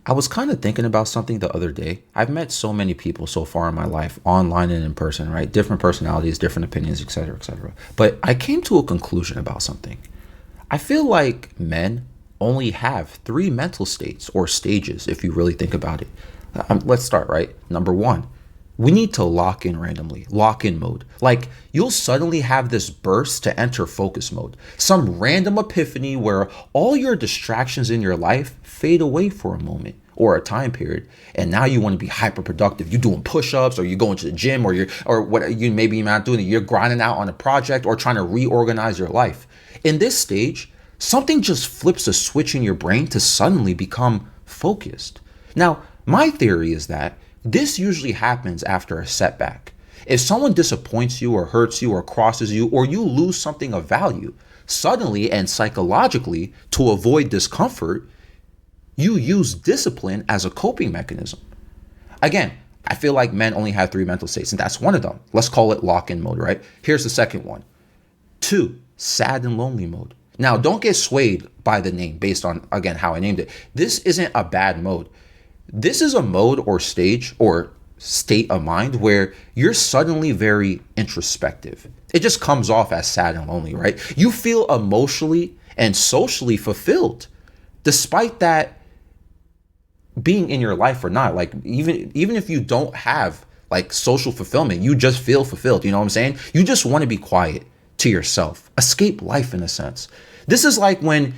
I was kind of thinking about something the other day. I've met so many people so far in my life, online and in person, right? Different personalities, different opinions, etc., etc. But I came to a conclusion about something. I feel like men only have three mental states or stages, if you really think about it. Let's start, right? Number one, we need to lock in randomly, lock in mode. Like you'll suddenly have this burst to enter focus mode, some random epiphany where all your distractions in your life fade away for a moment or a time period. And now you want to be hyper productive. You're doing push-ups or you're going to the gym or what you maybe you're not doing it. You're grinding out on a project or trying to reorganize your life. In this stage, something just flips a switch in your brain to suddenly become focused. Now, my theory is that this usually happens after a setback. If someone disappoints you or hurts you or crosses you or you lose something of value, suddenly and psychologically to avoid discomfort, you use discipline as a coping mechanism. Again, I feel like men only have three mental states, and that's one of them. Let's call it lock-in mode, right? Here's the second one. Two, sad and lonely mode. Now, don't get swayed by the name based on, again, how I named it. This isn't a bad mode. This is a mode or stage or state of mind where you're suddenly very introspective. It just comes off as sad and lonely, right? You feel emotionally and socially fulfilled, despite that being in your life or not. Like even if you don't have like social fulfillment, you just feel fulfilled. You know what I'm saying? You just want to be quiet to yourself, escape life in a sense. This is like when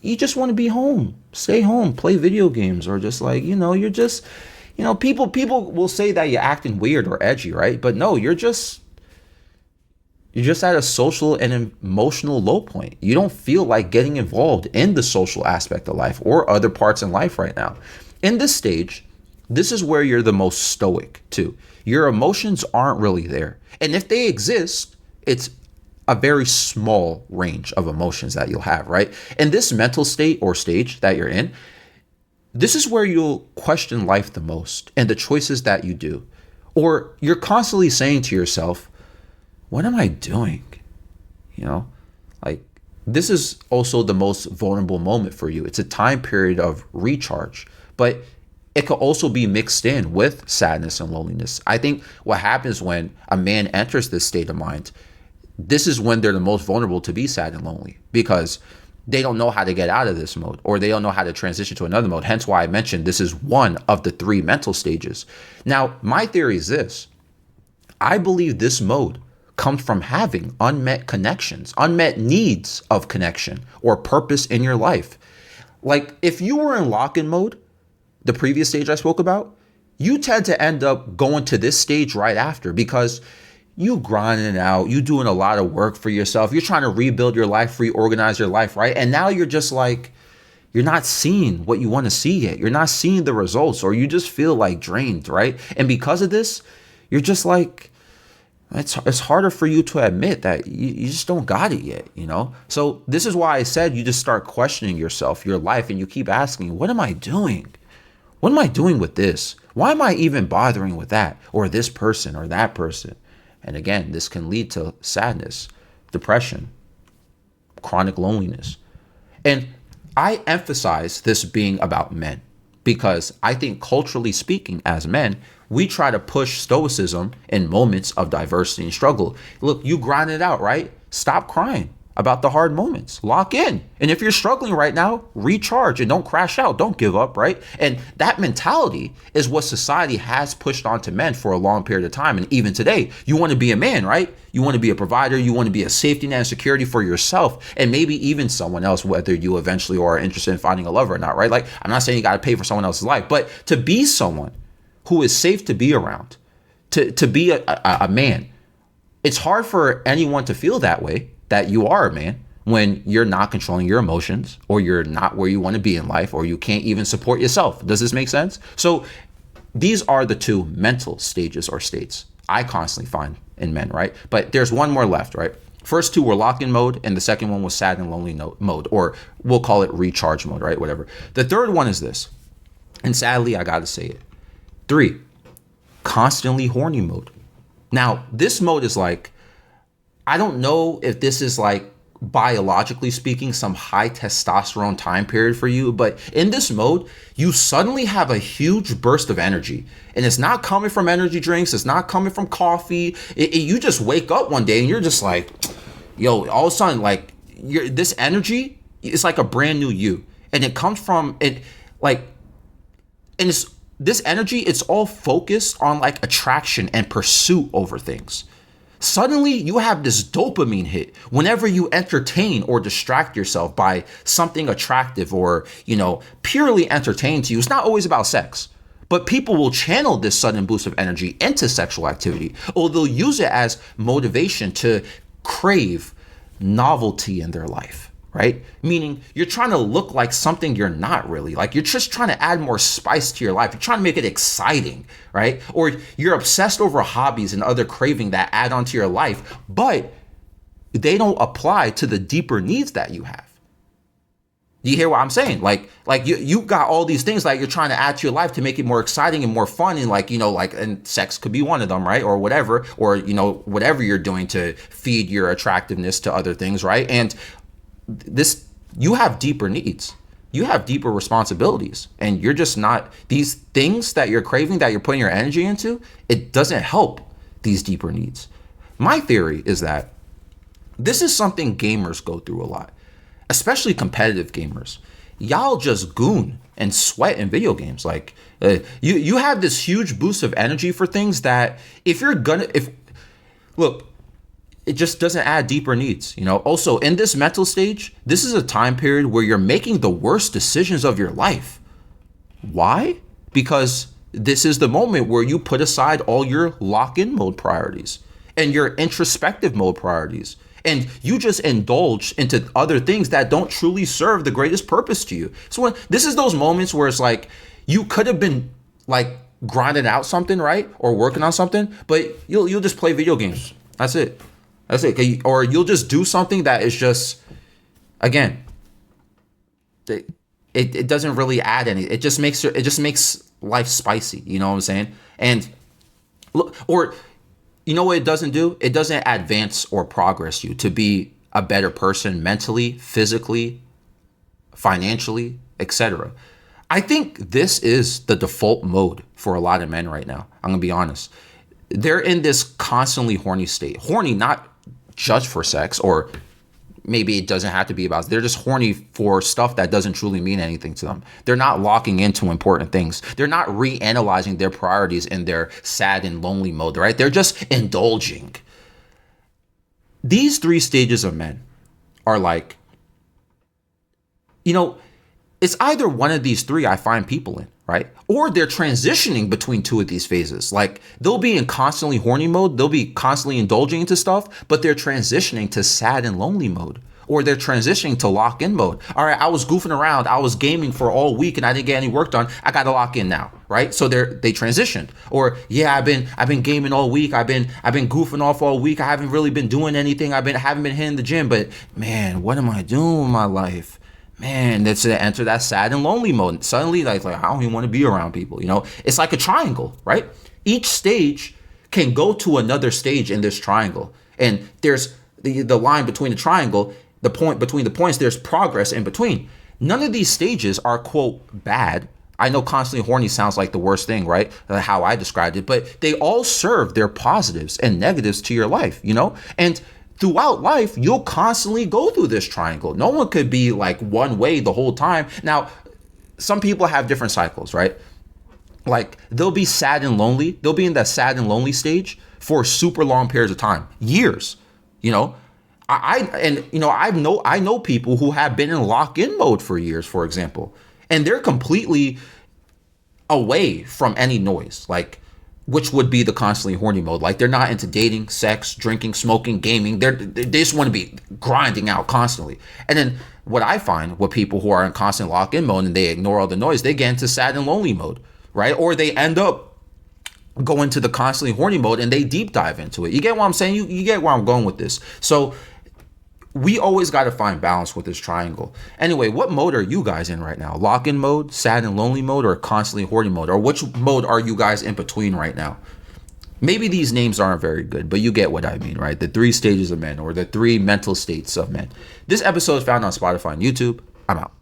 you just want to be home, stay home, play video games, or just like, you're just, people will say that you're acting weird or edgy, right? But no, you're just at a social and emotional low point. You don't feel like getting involved in the social aspect of life or other parts in life right now. In this stage, this is where you're the most stoic too. Your emotions aren't really there. And if they exist, it's a very small range of emotions that you'll have, right? In this mental state or stage that you're in, this is where you'll question life the most and the choices that you do. Or you're constantly saying to yourself, what am I doing? Like this is also the most vulnerable moment for you. It's a time period of recharge, but it could also be mixed in with sadness and loneliness. I think what happens when a man enters this state of mind, this is when they're the most vulnerable to be sad and lonely because they don't know how to get out of this mode or they don't know how to transition to another mode. Hence why I mentioned this is one of the three mental stages. Now, my theory is this. I believe this mode comes from having unmet connections, unmet needs of connection or purpose in your life. Like if you were in lock-in mode, the previous stage I spoke about, you tend to end up going to this stage right after because you grinding out, you doing a lot of work for yourself. You're trying to rebuild your life, reorganize your life, right? And now you're just like, you're not seeing what you want to see yet. You're not seeing the results or you just feel like drained, right? And because of this, you're just like, it's harder for you to admit that you just don't got it yet, So this is why I said you just start questioning yourself, your life, and you keep asking, what am I doing? What am I doing with this? Why am I even bothering with that or this person or that person? And again, this can lead to sadness, depression, chronic loneliness. And I emphasize this being about men because I think culturally speaking, as men, we try to push stoicism in moments of diversity and struggle. Look, you grind it out, right? Stop crying about the hard moments. Lock in. And if you're struggling right now, recharge and don't crash out. Don't give up, right? And that mentality is what society has pushed onto men for a long period of time. And even today, you want to be a man, right? You want to be a provider. You want to be a safety net and security for yourself and maybe even someone else, whether you eventually are interested in finding a lover or not, right? Like, I'm not saying you got to pay for someone else's life, but to be someone who is safe to be around, to be a man, it's hard for anyone to feel that way, that you are a man, when you're not controlling your emotions or you're not where you want to be in life or you can't even support yourself. Does this make sense? So these are the two mental stages or states I constantly find in men, right? But there's one more left, right? First two were lock-in mode and the second one was sad and lonely mode, or we'll call it recharge mode, right? Whatever. The third one is this, and sadly, I got to say it. 3, constantly horny mode. Now, this mode is like, I don't know if this is like biologically speaking, some high testosterone time period for you. But in this mode, you suddenly have a huge burst of energy. And it's not coming from energy drinks. It's not coming from coffee. You just wake up one day and you're just like, yo, all of a sudden, like, this energy, it's like a brand new you. And it comes from it, like, and it's this energy, it's all focused on like attraction and pursuit over things. Suddenly you have this dopamine hit whenever you entertain or distract yourself by something attractive or, purely entertaining to you. It's not always about sex, but people will channel this sudden boost of energy into sexual activity, or they'll use it as motivation to crave novelty in their life. Right? Meaning you're trying to look like something you're not really. Like, you're just trying to add more spice to your life. You're trying to make it exciting, right? Or you're obsessed over hobbies and other craving that add onto your life, but they don't apply to the deeper needs that you have. Do you hear what I'm saying? Like you got all these things like you're trying to add to your life to make it more exciting and more fun, and and sex could be one of them, right? Or whatever, or whatever you're doing to feed your attractiveness to other things, right? And you have deeper needs, you have deeper responsibilities, and you're just not, these things that you're craving, that you're putting your energy into, it doesn't help these deeper needs. My theory is that this is something gamers go through a lot, especially competitive gamers. Y'all just goon and sweat in video games. Like, you have this huge boost of energy for things that look, it just doesn't add deeper needs. Also, in this mental stage, this is a time period where you're making the worst decisions of your life. Why? Because this is the moment where you put aside all your lock-in mode priorities and your introspective mode priorities, and you just indulge into other things that don't truly serve the greatest purpose to you. So this is those moments where it's like you could have been like grinding out something, right? Or working on something, but you'll just play video games. That's it. Or you'll just do something that is just, again, it doesn't really add any. It just makes life spicy. You know what I'm saying? And look, or what it doesn't do? It doesn't advance or progress you to be a better person mentally, physically, financially, etc. I think this is the default mode for a lot of men right now. I'm gonna be honest. They're in this constantly horny state. Horny, not just for sex, or maybe it doesn't have to be about, they're just horny for stuff that doesn't truly mean anything to them. They're not locking into important things. They're not reanalyzing their priorities in their sad and lonely mode, right? They're just indulging. These three stages of men are like, it's either one of these three I find people in, right? Or they're transitioning between two of these phases. Like, they'll be in constantly horny mode, they'll be constantly indulging into stuff, but they're transitioning to sad and lonely mode. Or they're transitioning to lock-in mode. All right, I was goofing around, I was gaming for all week and I didn't get any work done. I got to lock in now, right? So they transitioned. Or yeah, I've been gaming all week. I've been goofing off all week. I haven't really been doing anything. Haven't been hitting the gym. But man, what am I doing with my life? Man, that's to enter that sad and lonely mode. Suddenly, like I don't even want to be around people. It's like a triangle, right? Each stage can go to another stage in this triangle, and there's the line between the triangle, the point between the points. There's progress in between. None of these stages are, quote, bad. I know constantly horny sounds like the worst thing, right? How I described it, but they all serve their positives and negatives to your life, and throughout life, you'll constantly go through this triangle. No one could be like one way the whole time. Now, some people have different cycles, right? Like, they'll be sad and lonely. They'll be in that sad and lonely stage for super long periods of time, years. I know people who have been in lock-in mode for years, for example, and they're completely away from any noise. Like, which would be the constantly horny mode. Like, they're not into dating, sex, drinking, smoking, gaming. They just want to be grinding out constantly. And then what I find with people who are in constant lock-in mode and they ignore all the noise, they get into sad and lonely mode, right? Or they end up going to the constantly horny mode and they deep dive into it. You get what I'm saying? You get where I'm going with this. So we always got to find balance with this triangle. Anyway, what mode are you guys in right now? Lock-in mode, sad and lonely mode, or constantly horny mode? Or which mode are you guys in between right now? Maybe these names aren't very good, but you get what I mean, right? The 3 stages of men, or the 3 mental states of men. This episode is found on Spotify and YouTube. I'm out.